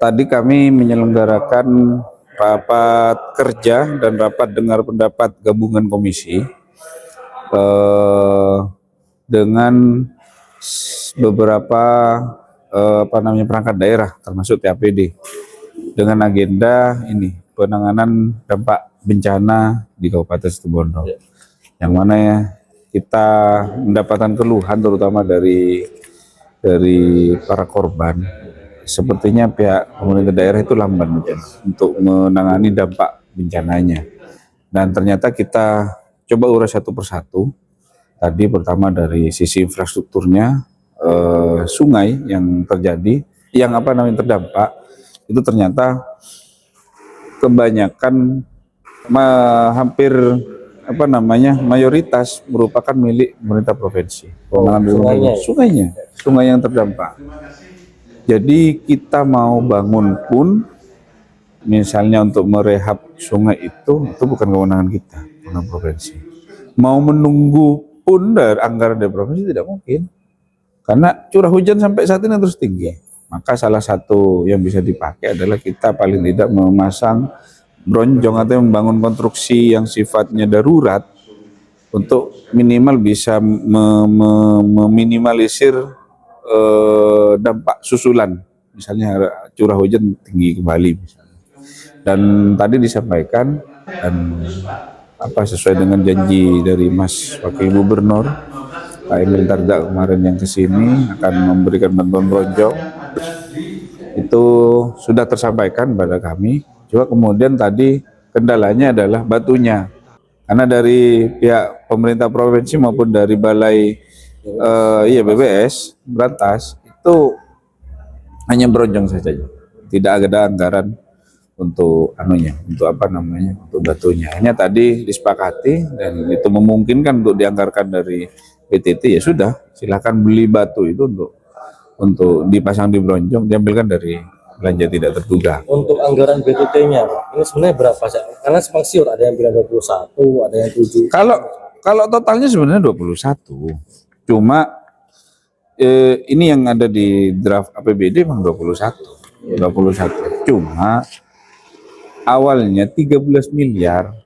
tadi kami menyelenggarakan rapat kerja dan rapat dengar pendapat gabungan komisi dengan beberapa perangkat daerah termasuk TAPD dengan agenda ini penanganan dampak bencana di Kabupaten Situbondo. Yang mana ya kita mendapatkan keluhan terutama dari para korban. Sepertinya pihak pemerintah daerah itu lamban untuk menangani dampak bencananya. Dan ternyata kita coba urai satu persatu. Tadi pertama dari sisi infrastrukturnya, sungai yang terjadi, yang terdampak, itu ternyata kebanyakan hampir mayoritas merupakan milik pemerintah provinsi. Sungai yang terdampak. Jadi kita mau bangun pun, misalnya untuk merehab sungai itu bukan kewenangan kita, kewenangan provinsi. Mau menunggu pun dari anggaran dari provinsi tidak mungkin, karena curah hujan sampai saat ini terus tinggi. Maka salah satu yang bisa dipakai adalah kita paling tidak memasang bronjong atau membangun konstruksi yang sifatnya darurat untuk minimal bisa meminimalisir dampak susulan, misalnya curah hujan tinggi kembali misalnya. Dan tadi disampaikan dan sesuai dengan janji dari Mas Wakil Gubernur Pak Emil Dardak kemarin yang kesini akan memberikan bantuan bronjong, itu sudah tersampaikan pada kami. Cuma kemudian tadi kendalanya adalah batunya, karena dari pihak pemerintah provinsi maupun dari balai BBS Berantas itu hanya bronjong saja, tidak ada anggaran untuk untuk batunya. Hanya tadi disepakati dan itu memungkinkan untuk dianggarkan dari PTT, ya sudah, silakan beli batu itu untuk dipasang di bronjong, diambilkan dari belanja tidak terduga. Untuk anggaran BTT-nya ini sebenarnya berapa sih? Karena simpang siur ada yang bilang 21, ada yang 7. Kalau totalnya sebenarnya 21. Cuma ini yang ada di draft APBD memang 21. Cuma awalnya 13 miliar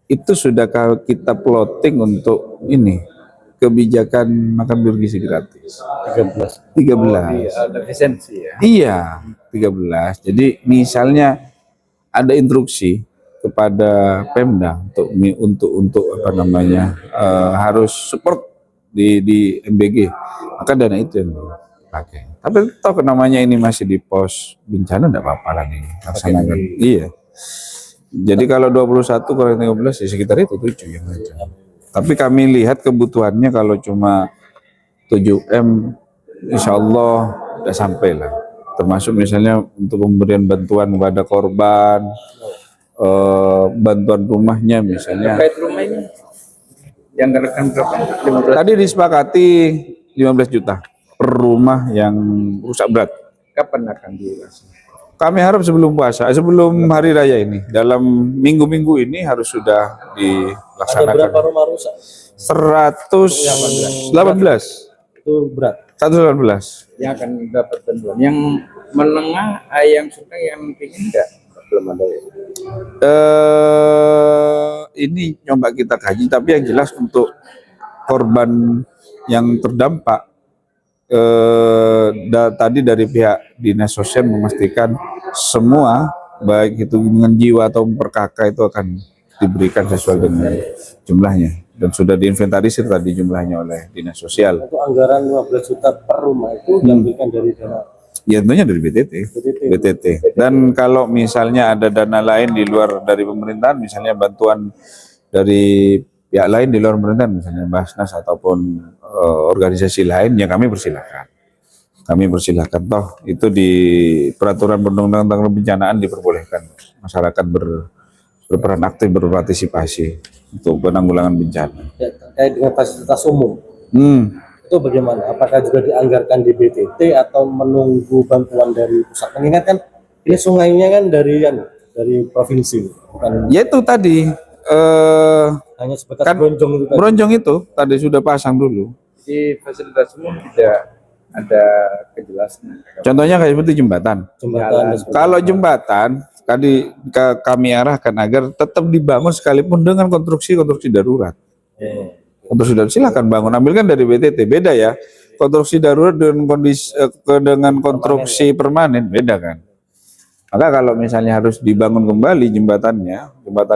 itu sudah kita plotting untuk ini kebijakan makan bergizi gratis. 13. Efisiensi ya. Iya, 13. Jadi misalnya ada instruksi kepada Pemda untuk harus support di MBG, maka dana itu yang dipakai. Tapi toh namanya ini masih di pos bencana, enggak apa-apa lagi laksanakan. Iya. Jadi kalau 21 kurang 13 ya sekitar itu 7 yang ada. Tapi kami lihat kebutuhannya kalau cuma 7M insya Allah udah sampai lah. Termasuk misalnya untuk pemberian bantuan kepada korban, bantuan rumahnya misalnya. Terkait rumah ini yang direkam berapa? Tadi disepakati 15 juta per rumah yang rusak berat. Kapan akan dilaksanakan? Kami harap sebelum puasa, sebelum hari raya ini, dalam minggu-minggu ini harus sudah dilaksanakan. Ada berapa rumah rusak? 118. Itu berat. 118. Yang akan dapat bantuan. Yang menengah, yang sedang, yang tinggi enggak? Belum ada ya. Ini coba kita kaji, tapi yang jelas untuk korban yang terdampak tadi dari pihak Dinas Sosial memastikan semua baik itu dengan jiwa atau per kakak itu akan diberikan sesuai dengan jumlahnya dan sudah diinventarisir tadi jumlahnya oleh Dinas Sosial. Untuk anggaran 15 juta per rumah itu diambilkan dari dana? Ya tentunya dari BTT. Dan kalau misalnya ada dana lain di luar dari pemerintahan, misalnya bantuan dari pihak lain di luar pemerintahan, misalnya Basnas ataupun organisasi lain, ya kami persilahkan. Toh itu di peraturan perundang-undangan tentang kebencanaan diperbolehkan masyarakat berperan aktif, berpartisipasi untuk penanggulangan bencana. Ya, terkait dengan fasilitas umum. Itu bagaimana? Apakah juga dianggarkan di BTT atau menunggu bantuan dari pusat? Mengingat kan ini sungainya kan dari provinsi, bukan? Ya itu tadi hanya sebatas bronjong itu. Bronjong itu tadi sudah pasang dulu. Di fasilitas umum tidak ada kejelasan. Contohnya kayak seperti jembatan. Jembatan. Kalau jembatan tadi kami arahkan agar tetap dibangun sekalipun dengan konstruksi darurat. Konstruksi darurat silakan bangun, ambilkan dari BTT, beda ya. Konstruksi darurat dengan kondisi dengan konstruksi permanen beda kan. Maka kalau misalnya harus dibangun kembali jembatan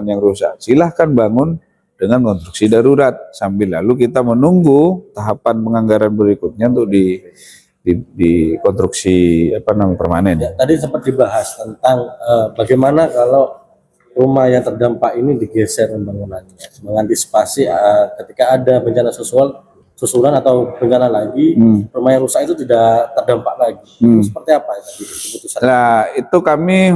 yang rusak, silahkan bangun dengan konstruksi darurat sambil lalu kita menunggu tahapan penganggaran berikutnya untuk di konstruksi permanen. Ya, tadi sempat dibahas tentang bagaimana kalau rumah yang terdampak ini digeser pembangunannya, mengantisipasi ketika ada bencana susulan atau bencana lagi, rumah yang rusak itu tidak terdampak lagi. Seperti apa tadi keputusan? Nah, itu kami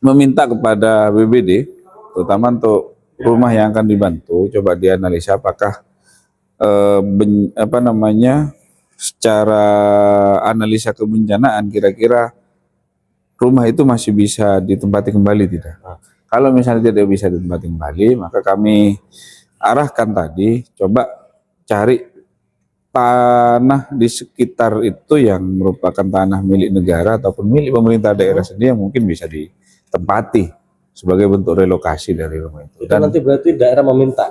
meminta kepada BBD, terutama untuk rumah yang akan dibantu, coba dianalisa apakah secara analisa kebencanaan kira-kira rumah itu masih bisa ditempati kembali tidak. Kalau misalnya tidak bisa ditempati kembali, maka kami arahkan tadi coba cari tanah di sekitar itu yang merupakan tanah milik negara ataupun milik pemerintah daerah sendiri yang mungkin bisa ditempati sebagai bentuk relokasi dari rumah itu. Dan nanti berarti daerah meminta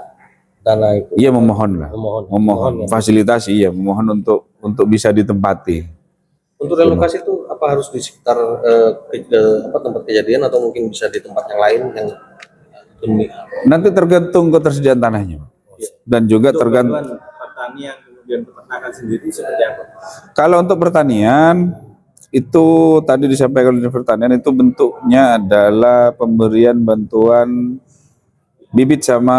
tanah itu. Iya, memohon lah. Memohon ya. Fasilitasi ya, memohon untuk bisa ditempati. Untuk relokasi itu apa harus di sekitar tempat kejadian atau mungkin bisa di tempat yang lain yang Nanti tergantung ketersediaan tanahnya. Dan juga tergantung petani yang kemudian peternakan sendiri seperti apa? Kalau untuk pertanian itu tadi disampaikan oleh pertanian itu bentuknya adalah pemberian bantuan bibit sama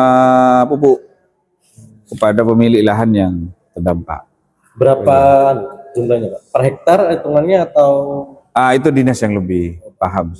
pupuk kepada pemilik lahan yang terdampak. Berapa jumlahnya Pak? Per hektar hitungannya atau? Itu dinas yang lebih paham.